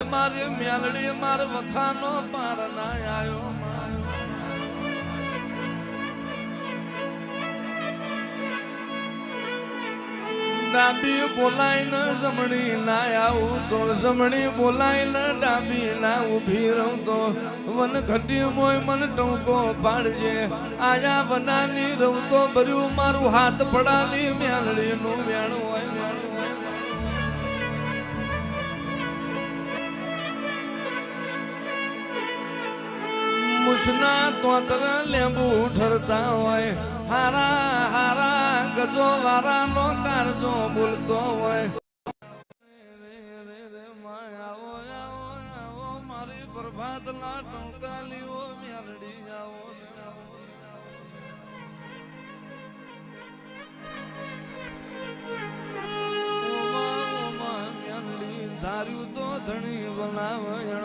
મારી મેલડી માર વખાનો પાર ના આયો ડાબી બોલાય ને જમણી ના આવું તો જમણી બોલાય ને ડાબી ના ઉભી રહું તો વન ઘટી મોય મન ટૂંકો પાડજે આયા બનાની રહું તો ભર્યું મારું હાથ પડાલી મેલડી નું વેણ હોય મુસના તોતર લેંબુ ઠરતા હોય હારા હારા ગજો વારા નો કારજો બોલતો હોય મારી પ્રભાત ના ટોકાલીઓ મેલડી આવો ધાર્યું તો ધણી બનાવ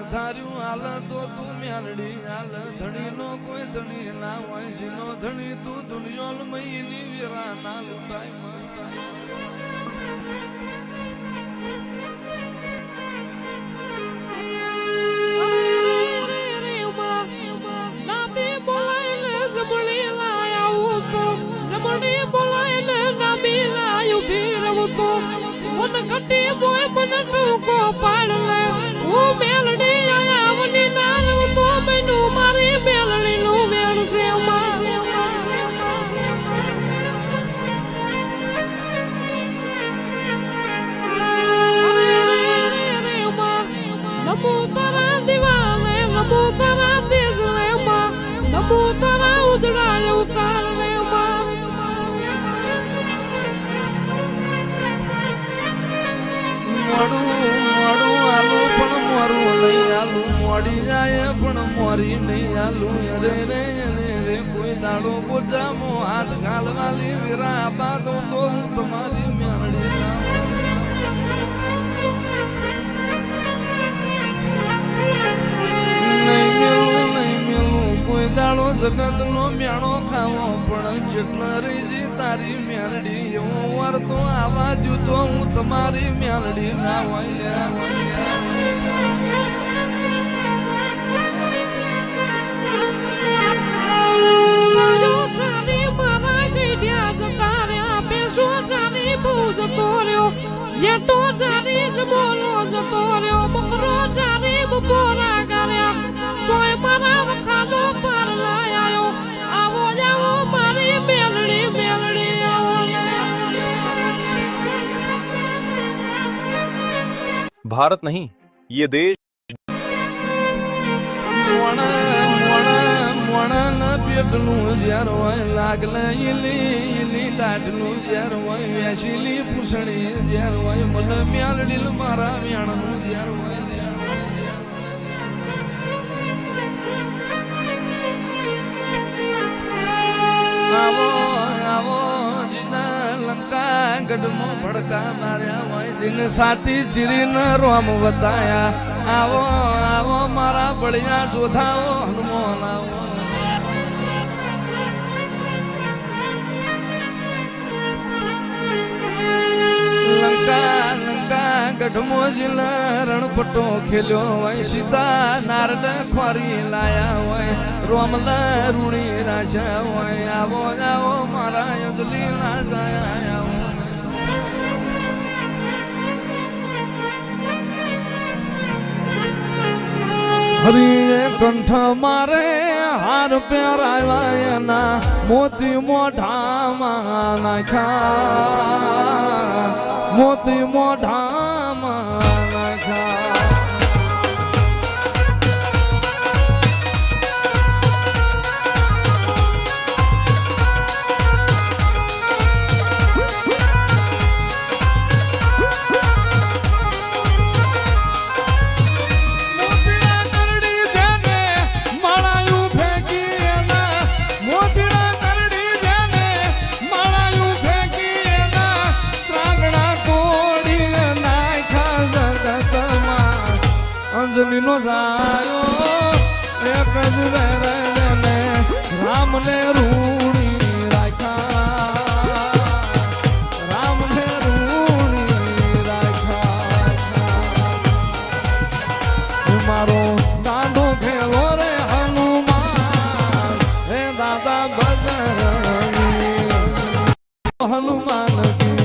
ધાર્યું હાલ તો તું મેલડી હાલ ધણી નો કોઈ ધણી ના હોય સીનો ધણી તું દુનિયોલ મહીની વેરા ના લૂંટાય મન કટી મોય મન ટૂંકો પાડ લે હું મેલડી આવની નારું તો મેનું મારી મેલડી નું વેણ છે નમો તારા દિવાલે નમો તારા તેજ લે માં નમો તારા ઉજળાય ઉતાર લે માં મોડું મોડું આલું પણ મોરું નહીં આલું મોડી જાય પણ મોરી નહીં આલું અરે રે રે કોઈ દાડો બોચામો હાથ ઘાલવાલી વીરા બાદો તો હું તમારી મેળડી કોઈ દાડો જગત નો મેણો ખાવો પણ જેટલા રીજી તારી મેલડી એવું વાર તો આવા જુ તો હું તમારી મેલડી ના હોય જેટો ચાલી જ બોલો જતો રહ્યો બકરો ચાલી બપોરા કર્યા તોય મારા વખાનો પર લાયો આવો જાવો મારી મેલડી મેલડી આવો भारत नहीं ये देश પેટનું ઝેર હોય લાગલે ઈલી દાઢનું ઝેર હોય વેસીલી પૂછણી ઝેર હોય મને મેલડીલ મારા વેણનું ઝેર હોય આવો આવો જીના લંકા ગઢમાં ભડકા માર્યા હોય જીને સાથી ચીરીને રોમ બતાયા આવો આવો મારા બળિયા જોધાઓ હનુમાન આવો ગઢમો જિલ્લા રણપટો ખેલ્યો હોય સીતા નારદ ખોરી લાયા હોય રોમલા રૂણી રાશા હોય આવો આવો મારા યજલી રાજા હરિએ કંઠ મારે હાર પહેરાવ્યા એના મોતી મોઢામાં નાખ્યા મોતી મોઢામાં નાખ્યા અંજલિનો સાયો એક જ ને રામને રૂણી રાખ્યા રામને રૂણી રાખ્યા મારો દાદો ખેલો રે હનુમાન હે દાદા બજરંગી હનુમાન કી